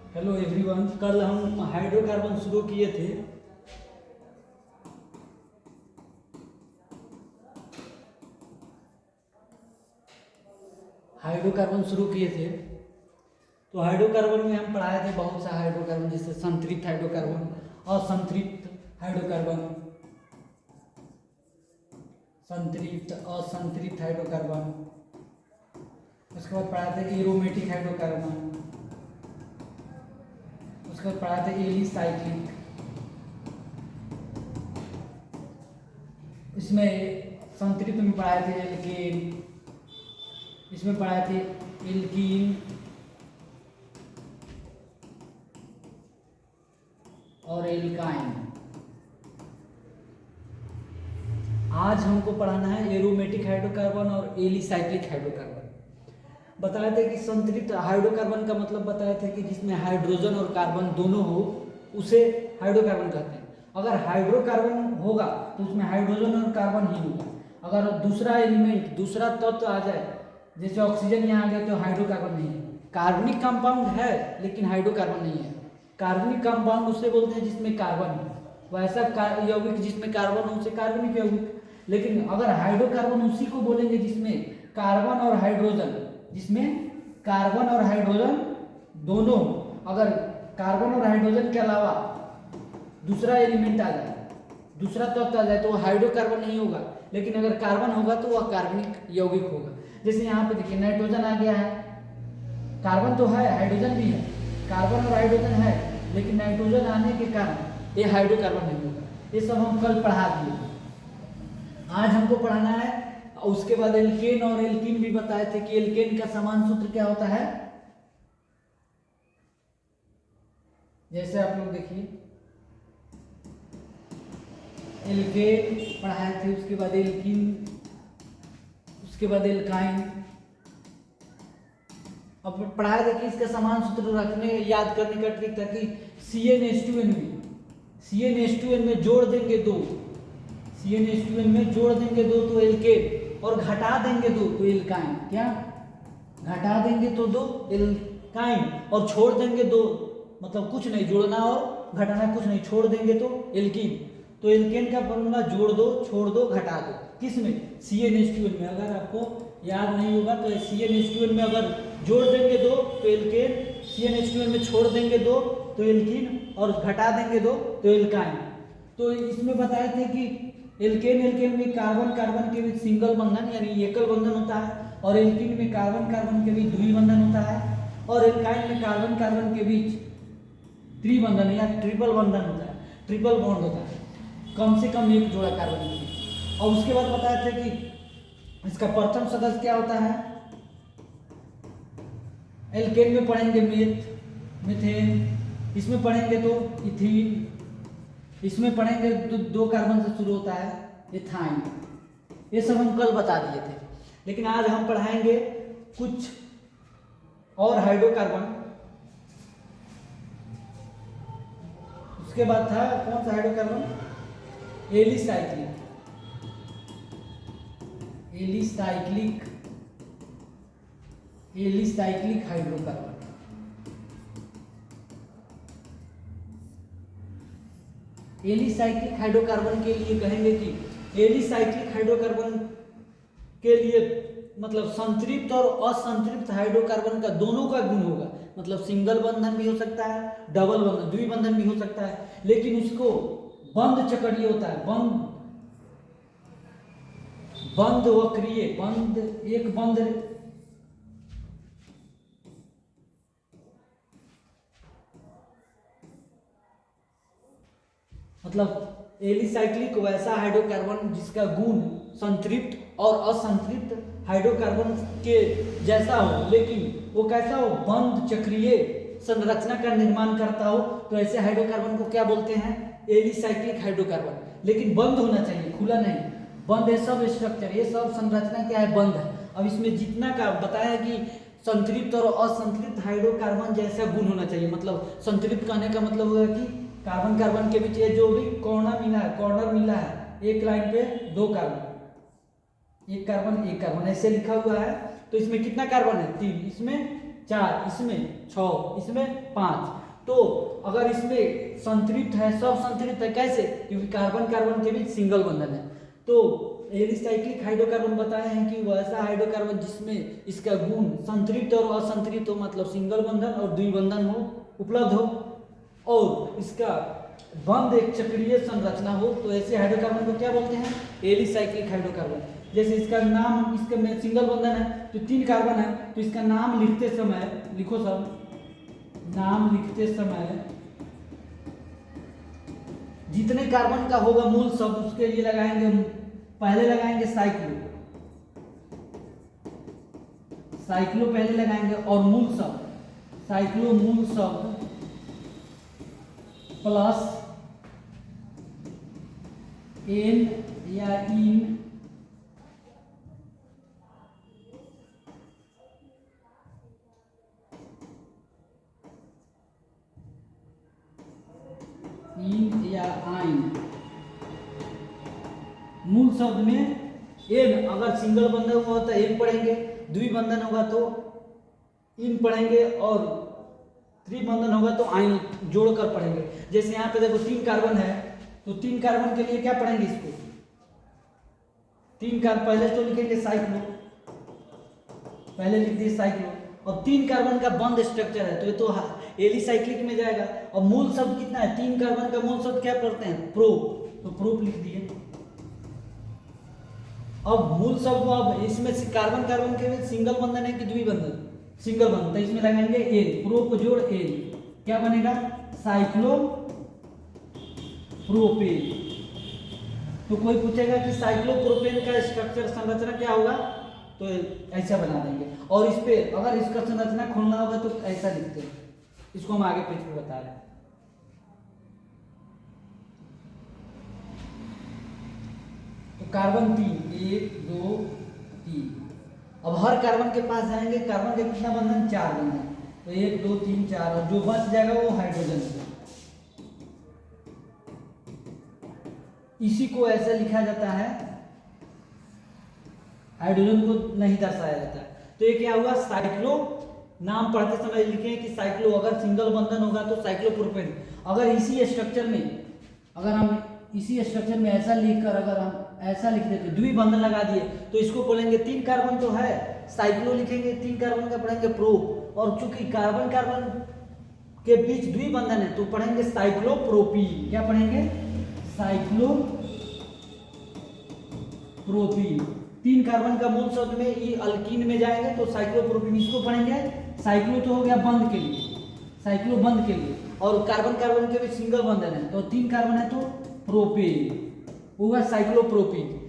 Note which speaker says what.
Speaker 1: Hello everyone, कल हम hydrocarbon शुरू किए थे। तो हाइड्रोकार्बन में हम पढ़ाए थे बहुत सा हाइड्रोकार्बन, जैसे संतृप्त हाइड्रोकार्बन, असंतृप्त हाइड्रोकार्बन, संतृप्त असंतृप्त हाइड्रोकार्बन। उसके बाद पढ़ाए थे एरोमेटिक हाइड्रोकार्बन। उसके बाद पढ़ाए थे एलिसाइक्लिक। इसमें संतृप्त में पढ़ाए थे एल्केन, इसमें पढ़ाए थे एल्कीन और एल्काइन। आज हमको पढ़ाना है एरोमेटिक हाइड्रोकार्बन और एलिसाइक्लिक हाइड्रोकार्बन। बताए थे कि संतृप्त हाइड्रोकार्बन का मतलब बताए थे कि जिसमें हाइड्रोजन और कार्बन दोनों हो उसे हाइड्रोकार्बन कहते हैं। अगर हाइड्रोकार्बन होगा तो उसमें हाइड्रोजन और कार्बन ही होगा। अगर दूसरा एलिमेंट, दूसरा तत्व आ जाए, जैसे ऑक्सीजन यहाँ आ गया, तो हाइड्रोकार्बन नहीं है। कार्बनिक कंपाउंड है लेकिन हाइड्रोकार्बन नहीं है। कार्बनिक कंपाउंड उसे बोलते हैं जिसमें कार्बन है, वैसा यौगिक जिसमें कार्बन हो उसे कार्बनिक यौगिक। लेकिन अगर हाइड्रोकार्बन उसी को बोलेंगे जिसमें कार्बन और हाइड्रोजन, जिसमें कार्बन और हाइड्रोजन दोनों, अगर कार्बन और हाइड्रोजन के अलावा दूसरा एलिमेंट आ जाए, दूसरा तत्व आ जाए, तो वह हाइड्रोकार्बन नहीं होगा। लेकिन अगर कार्बन होगा तो वह कार्बनिक यौगिक होगा। जैसे यहाँ पे देखिए नाइट्रोजन आ गया है, कार्बन तो है, हाइड्रोजन भी है, कार्बन और हाइड्रोजन है, लेकिन नाइट्रोजन आने के कारण ये हाइड्रोकार्बन नहीं होगा। ये सब हम कल पढ़ा दिए। आज हमको पढ़ाना है। उसके बाद एल्केन और एल्कीन भी बताए थे कि एल्केन का समान सूत्र क्या होता है। जैसे आप लोग देखिए, एल्केन पढ़ाए थे, उसके बाद एल्कीन, उसके बाद एल्काइन। अब पढ़ाया था कि इसका समान सूत्र रखने, याद करने का ट्रिक था कि CnH2n में जोड़ देंगे दो, CnH2n में जोड़ देंगे दो तो एल्केन, और घटा देंगे दो तो एल्काइन। क्या घटा देंगे तो दो एल्काइन, और छोड़ देंगे दो, मतलब कुछ नहीं जोड़ना और घटाना, कुछ नहीं, छोड़ देंगे तो एल्कीन। तो एल्केन का फॉर्मूला जोड़ दो, छोड़ दो, घटा दो, किसमें? CnH2n में। अगर आपको याद नहीं होगा तो CnH2n में अगर जोड़ देंगे दो तो एल्केन, CnH2n में छोड़ देंगे दो तो एल्कीन, और घटा देंगे दो तो एल्काइन। तो इसमें बताए थे कि एल्केन में कार्बन कार्बन के बीच सिंगल बंधन यानी एकल बंधन होता है, और एल्कीन में कार्बन कार्बन के बीच द्विबंधन होता है, और एल्काइन में कार्बन कार्बन के बीच त्रिबंधन या ट्रिपल बंधन होता है, ट्रिपल बॉन्ड होता है, कम से कम एक जोड़ा कार्बन के बीच। और उसके बाद बताए थे कि इसका प्रथम सदस्य क्या होता है। एल्केन में पढ़ेंगे मीथेन, इसमें पढ़ेंगे तो इथीन, इसमें पढ़ेंगे दो कार्बन से शुरू होता है इथाइन। ये सब हम कल बता दिए थे। लेकिन आज हम पढ़ाएंगे कुछ और हाइड्रोकार्बन। उसके बाद था कौन सा hydrocarbon? Alicyclic. Alicyclic hydrocarbon. Alicyclic hydrocarbon के लिए कहेंगे कि एलिसाइक्लिक हाइड्रोकार्बन के लिए मतलब संतृप्त और असंतृप्त हाइड्रोकार्बन का दोनों का गुण होगा। मतलब सिंगल बंधन भी हो सकता है, डबल बंधन, द्विबंधन भी हो सकता है, लेकिन उसको बंध चक्रीय होता है, बंध वक्रीय, बंध एक बंध, मतलब एलिसाइक्लिक वैसा हाइड्रोकार्बन जिसका गुण संतृप्त और असंतृप्त हाइड्रोकार्बन के जैसा हो, लेकिन वो कैसा हो? बंध चक्रीय संरचना का निर्माण करता हो। तो ऐसे हाइड्रोकार्बन को क्या बोलते हैं? Alicyclic hydrocarbon. लेकिन बंद होना चाहिए, खुला नहीं। बंद है सब स्ट्रक्चर, ये सब संरचना क्या है? बंद है। अब इसमें जितना का बताया कि संतृप्त और असंतृप्त हाइड्रोकार्बन जैसा गुण होना चाहिए। मतलब संतृप्त कहने का मतलब होगा कि कार्बन कार्बन के बीच ये जो भी कॉर्नर मिला है, एक लाइन पे दो कार्बन, एक कार्बन एक कार्बन ऐसे लिखा हुआ है। तो इसमें कितना कार्बन है? 3, इसमें 4, इसमें 6, इसमें 5। तो अगर इसमें संतृप्त है, सब संतृप्त है, कैसे? क्योंकि कार्बन कार्बन के बीच सिंगल बंधन है। तो एलिसाइक्लिक हाइड्रोकार्बन बताए हैं कि वैसा हाइड्रोकार्बन जिसमें इसका गुण संतृप्त और असंतृप्त हो, मतलब सिंगल बंधन और द्विबंधन हो, उपलब्ध हो, और इसका बंध एक चक्रीय संरचना हो, तो ऐसे हाइड्रोकार्बन को क्या बोलते हैं? Alicyclic hydrocarbon. जैसे इसका नाम, इसके में सिंगल बंधन है तो 3 कार्बन है, तो इसका नाम लिखते समय, लिखो सब, नाम लिखते समय जितने कार्बन का होगा मूल शब्द उसके लिए लगाएंगे, पहले लगाएंगे साइक्लो, साइक्लो पहले लगाएंगे, और मूल शब्द साइक्लो मूल शब्द प्लस एन या इन या आइन। मूल शब्द में एन, अगर सिंगल बंधन हुआ तो एन पढ़ेंगे, द्विबंधन होगा तो इन पढ़ेंगे, और त्रिबंधन होगा तो आइन जोड़कर पढ़ेंगे। जैसे यहाँ पे देखो 3 कार्बन है, तो 3 कार्बन के लिए क्या पढ़ेंगे? इसको 3 कार्बन पहले तो लिखेंगे साइक्लो, पहले लिख दिए साइक्लो, और 3 कार्बन का बंध स्ट्रक्चर है तो ये तो एलिसाइक्लिक में जाएगा। और मूल शब्द कितना है? 3 कार्बन का मूल शब्द क्या पढ़ते हैं? प्रोप, तो प्रोप लिख दिए। अब मूल शब्द, अब इसमें से कार्बन कार्बन के बीच सिंगल बंधन है कि द्विबंधन? सिंगल बंधन, तो इसमें लगाएंगे एन, प्रोप जोड़ एन, क्या बनेगा? Cyclo propane. तो कोई पूछेगा कि साइक्लोप्रोपेन का स्ट्रक्चर संरचना क्या होगा, तो ऐसा बना देंगे। और इस पे अगर इसका संरचना खोलना होगा तो ऐसा लिखते हैं, इसको हम आगे पेज पे बता रहे हैं। तो कार्बन 3, 1 2 3। अब हर कार्बन के पास जाएंगे, कार्बन के कितना बंधन? 4 बंधन, तो 1 2 3 4, और जो बच जाएगा वो हाइड्रोजन है। इसी को ऐसे लिखा जाता है, हाइड्रोजन को नहीं दर्शाया जाता है। तो ये क्या हुआ? साइक्लो, नाम पढ़ते समय लिखे कि साइक्लो, अगर सिंगल बंधन होगा तो साइक्लोप्रोपेन। अगर इसी स्ट्रक्चर में, अगर हम इसी स्ट्रक्चर में ऐसा लिखकर, अगर हम ऐसा लिख देते, द्विबंधन लगा दिए, तो इसको बोलेंगे 3 कार्बन तो है, साइक्लो लिखेंगे, 3 कार्बन का पढ़ेंगे प्रोप, और चूंकि कार्बन कार्बन के बीच द्विबंधन है तो पढ़ेंगे साइक्लोप्रोपीन। क्या पढ़ेंगे? साइक्लोप्रोपीन। 3 कार्बन का मूल शब्द में ई अल्कीन में जाएंगे तो साइक्लोप्रोपीन, इसको पढ़ेंगे। साइक्लो तो हो गया बंध के लिए, साइक्लो बंध के लिए, और कार्बन कार्बन के बीच सिंगल बंधन है तो 3 कार्बन है तो प्रोपेन होगा साइक्लोप्रोपीन।